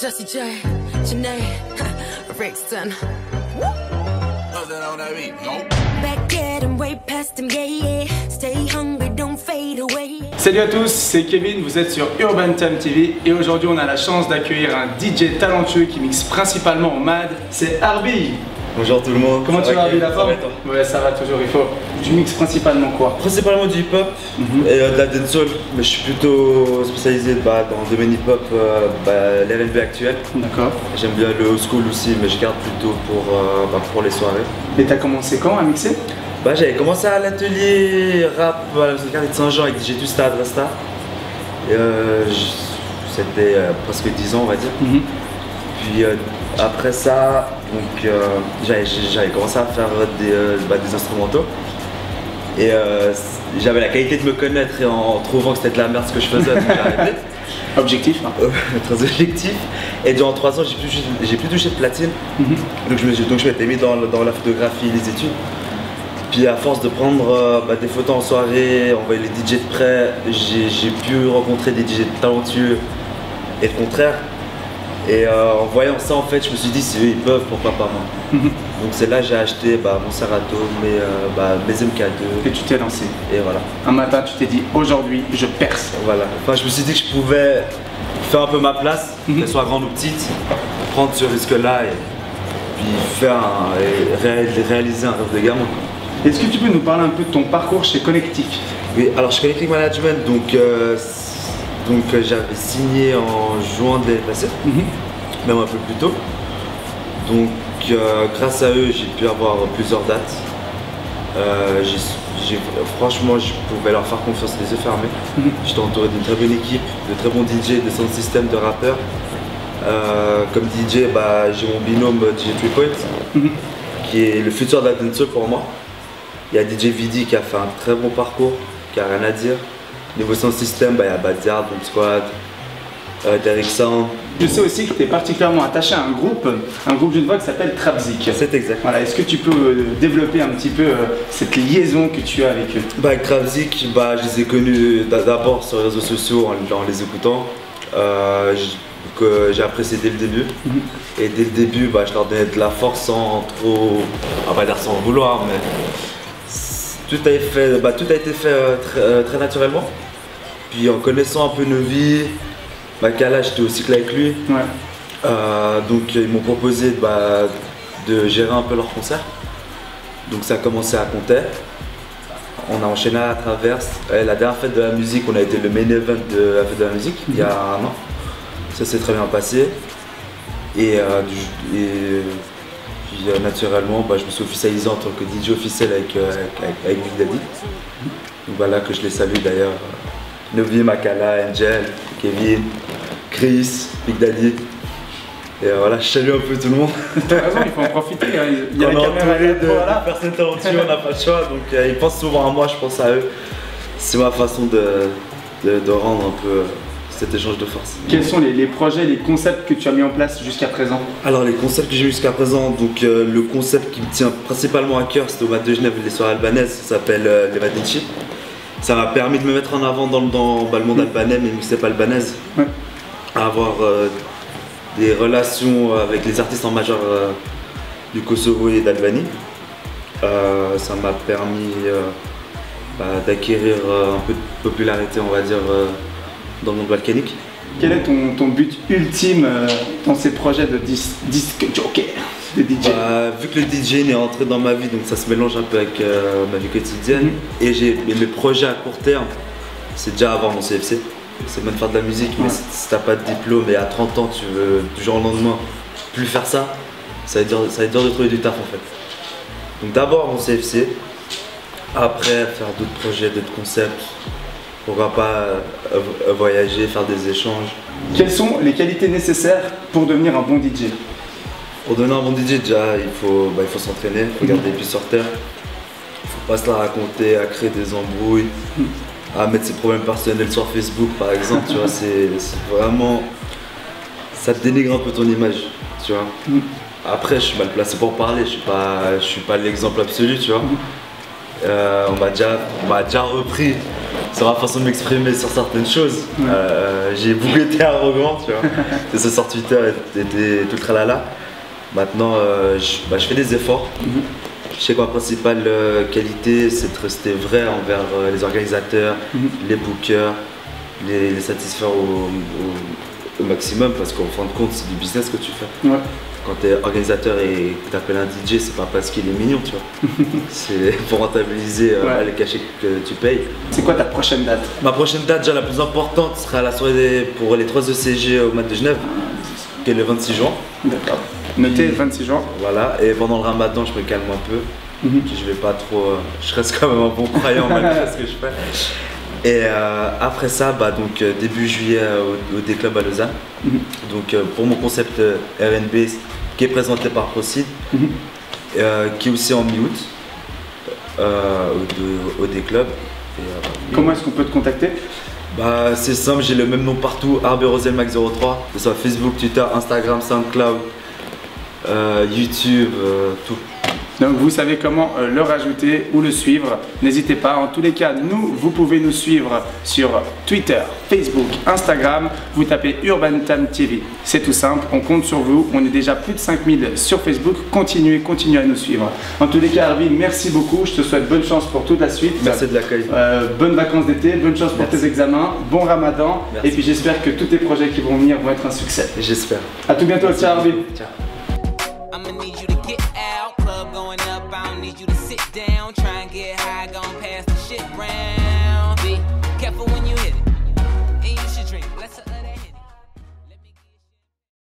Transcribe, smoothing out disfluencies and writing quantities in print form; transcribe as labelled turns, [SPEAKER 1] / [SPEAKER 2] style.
[SPEAKER 1] Jessie J, Janae, Rixton.
[SPEAKER 2] Salut à tous, c'est Kevin, vous êtes sur Urban Time TV et aujourd'hui on a la chance d'accueillir un DJ talentueux qui mixe principalement en MAD, c'est Arbi.
[SPEAKER 3] Bonjour tout le monde.
[SPEAKER 2] Comment tu vas Arbi, la forme?
[SPEAKER 3] Ouais,
[SPEAKER 2] ça va toujours, il faut. Tu mixes principalement quoi?
[SPEAKER 3] Principalement du hip-hop et de la dancehall, mais je suis plutôt spécialisé dans le domaine hip-hop, l'R&B actuel.
[SPEAKER 2] D'accord.
[SPEAKER 3] J'aime bien le old school aussi, mais je garde plutôt pour les soirées.
[SPEAKER 2] Et t'as commencé quand à mixer?
[SPEAKER 3] J'avais commencé à l'atelier rap à la quartier de Saint-Jean avec DJ Tusta à Drasta. C'était presque 10 ans on va dire. Puis après ça, j'avais commencé à faire des instrumentaux. Et j'avais la qualité de me connaître et en trouvant que c'était de la merde ce que je faisais, donc j'ai arrêté.
[SPEAKER 2] Objectif hein.
[SPEAKER 3] Très objectif. Et durant 3 ans, j'ai plus touché de platine. Donc je m'étais mis dans la photographie, les études. Puis à force de prendre des photos en soirée, envoyer les DJ de près, j'ai pu rencontrer des DJ talentueux et le contraire. Et en voyant ça, en fait, je me suis dit, si eux ils peuvent, pourquoi pas moi. Donc c'est là que j'ai acheté mon Serato, mes MK2.
[SPEAKER 2] Et tu t'es lancé.
[SPEAKER 3] Et voilà.
[SPEAKER 2] Un matin, tu t'es dit, aujourd'hui, je perce.
[SPEAKER 3] Voilà. Enfin, je me suis dit que je pouvais faire un peu ma place, qu'elle soit grande ou petite, prendre ce risque-là et puis réaliser un rêve de gamin.
[SPEAKER 2] Est-ce que tu peux nous parler un peu de ton parcours chez Connectic?
[SPEAKER 3] Oui, alors chez Connectic Management, j'avais signé en juin de l'année passée, même un peu plus tôt. Donc grâce à eux, j'ai pu avoir plusieurs dates. Franchement, je pouvais leur faire confiance les yeux fermés. J'étais entouré d'une très bonne équipe, de très bons DJ, de sound system, de rappeurs. Comme DJ, j'ai mon binôme DJ 3 Point, qui est le futur de la dancehall pour moi. Il y a DJ Vidi qui a fait un très bon parcours, qui a rien à dire. Niveau sound system, il y a Badzard, Bomb Squad, Derek Sound.
[SPEAKER 2] Je sais aussi que tu es particulièrement attaché à un groupe d'une voix qui s'appelle Trapzik.
[SPEAKER 3] C'est exact.
[SPEAKER 2] Voilà, est-ce que tu peux développer un petit peu cette liaison que tu as avec eux?
[SPEAKER 3] Avec Trapzik, je les ai connus d'abord sur les réseaux sociaux en les écoutant. J'ai apprécié dès le début. Et dès le début, je leur donnais de la force sans trop, on va dire sans vouloir, mais tout a été fait très naturellement. Puis en connaissant un peu nos vies, Makala, j'étais au cycle avec lui.
[SPEAKER 2] Ouais.
[SPEAKER 3] Donc ils m'ont proposé de gérer un peu leur concert. Donc ça a commencé à compter. On a enchaîné à Traverse. La dernière fête de la musique, on a été le main event de la fête de la musique il y a un an. Ça s'est très bien passé. Et puis naturellement, je me suis officialisé en tant que DJ officiel avec Big Daddy. Donc voilà que je les salue d'ailleurs. Novi, Makala, Angel, Kevin, Chris, Big Daddy. Et voilà, je salue un peu tout le monde.
[SPEAKER 2] T'as raison, il faut en profiter. Il y a la caméra
[SPEAKER 3] de personnes talentueuses, on n'a pas le choix. Donc ils pensent souvent à moi, je pense à eux. C'est ma façon de rendre un peu cet échange de force.
[SPEAKER 2] Quels sont les projets, les concepts que tu as mis en place jusqu'à présent?
[SPEAKER 3] Alors les concepts que j'ai mis jusqu'à présent, le concept qui me tient principalement à cœur, c'était au MAD de Genève, les soirées albanaises, ça s'appelle les Vadinci. Ça m'a permis de me mettre en avant dans le monde albanais, mais mixtape albanaise, à avoir des relations avec les artistes en majeur du Kosovo et d'Albanie. Ça m'a permis d'acquérir un peu de popularité, on va dire, dans le monde balkanique.
[SPEAKER 2] Quel est ton but ultime dans ces projets de disque joker, de DJ?
[SPEAKER 3] Vu que le DJing est entré dans ma vie, donc ça se mélange un peu avec ma vie quotidienne. Et mes projets à court terme, c'est déjà avoir mon CFC. C'est même faire de la musique, mais si t'as pas de diplôme et à 30 ans tu veux du jour au lendemain plus faire ça, ça va être dur de trouver du taf en fait. Donc d'abord mon CFC, après faire d'autres projets, d'autres concepts. Pourquoi pas voyager, faire des échanges.
[SPEAKER 2] Quelles sont les qualités nécessaires pour devenir un bon DJ?
[SPEAKER 3] Pour devenir un bon DJ, déjà, il faut s'entraîner, il faut garder les pieds sur terre. Il ne faut pas se la raconter, à créer des embrouilles, à mettre ses problèmes personnels sur Facebook par exemple. Tu vois, c'est vraiment... Ça te dénigre un peu ton image, tu vois. Après, je suis mal placé pour parler, je suis pas l'exemple absolu, tu vois. On m'a déjà repris sur ma façon de m'exprimer sur certaines choses. J'ai beaucoup été arrogant, tu vois. Et ce sort Twitter était tout le tralala. Maintenant, je fais des efforts. Je sais que ma principale qualité, c'est de rester vrai envers les organisateurs, les bookers, les satisfaire au maximum, parce qu'en fin de compte, c'est du business que tu fais.
[SPEAKER 2] Ouais.
[SPEAKER 3] Quand tu es organisateur et que tu appelles un DJ, c'est pas parce qu'il est mignon, tu vois. C'est pour rentabiliser les cachets que tu payes.
[SPEAKER 2] C'est quoi ta prochaine date?
[SPEAKER 3] Ma prochaine date, déjà la plus importante, sera la soirée pour les 3 ECG au Mat de Genève, qui est le 26 juin.
[SPEAKER 2] D'accord. Notez le 26 juin.
[SPEAKER 3] Voilà, et pendant le ramadan, je me calme un peu. Je vais pas trop. Je reste quand même un bon croyant malgré ce que je fais. Et après ça, donc, début juillet au D-Club à Lausanne. Donc pour mon concept R&B qui est présenté par Procid, qui est aussi en mi-août au D-Club.
[SPEAKER 2] Comment est-ce qu'on peut te contacter?
[SPEAKER 3] C'est simple, j'ai le même nom partout, ArbeRoselMac03, que ce soit Facebook, Twitter, Instagram, SoundCloud, YouTube, tout.
[SPEAKER 2] Donc vous savez comment le rajouter ou le suivre. N'hésitez pas. En tous les cas, vous pouvez nous suivre sur Twitter, Facebook, Instagram. Vous tapez Urban Time TV. C'est tout simple. On compte sur vous. On est déjà plus de 5000 sur Facebook. Continuez à nous suivre. En tous les cas, Arvin, merci beaucoup. Je te souhaite bonne chance pour toute la suite.
[SPEAKER 3] Merci de l'accueil.
[SPEAKER 2] Bonnes vacances d'été. Bonne chance pour tes examens. Bon Ramadan.
[SPEAKER 3] Merci.
[SPEAKER 2] Et puis j'espère que tous tes projets qui vont venir vont être un succès.
[SPEAKER 3] J'espère.
[SPEAKER 2] À tout bientôt. Ciao, Arvin.
[SPEAKER 3] Ciao.
[SPEAKER 4] Going up, I don't need you to sit down. Try and get high, gon' pass the shit round. Be careful when you hit it, and you should drink less of that hit.